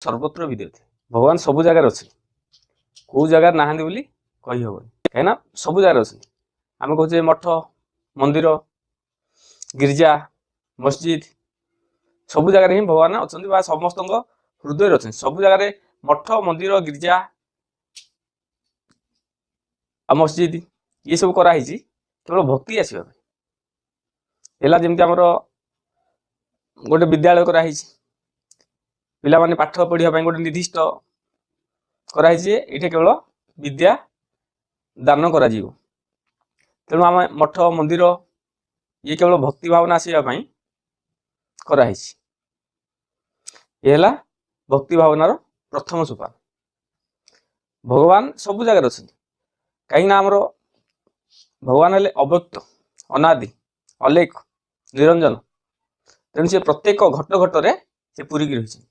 सर्वत्र विद्यते भगवान सब जगार अच्छे कौ जगार नहांती बोली कही हबनी कहीं सब जगार अच्छे आम कहे मठ मंदिर गिरिजा मस्जिद सब जगार ही भगवान अच्छा समस्त हृदय अच्छे सब जगार मठ मंदिर गिरिजा मस्जिद ये सब कराई केवल भक्ति आसवा जमी आमर गोटे विद्यालय कराई पिला माने पाठ पढ़ाई गोटे निर्दिष्ट कराई ये केवल विद्या दान करा तेणु आम मठ मंदिर ये केवल भक्ति भावना आसवाई कराई ये भक्ति भावनार प्रथम सोपान भगवान सब जगह अच्छे कहीं आमर भगवान हेले अव्यक्त अनादि अलेख निरंजन तेणु से प्रत्येक घट घटरे से पूरी रही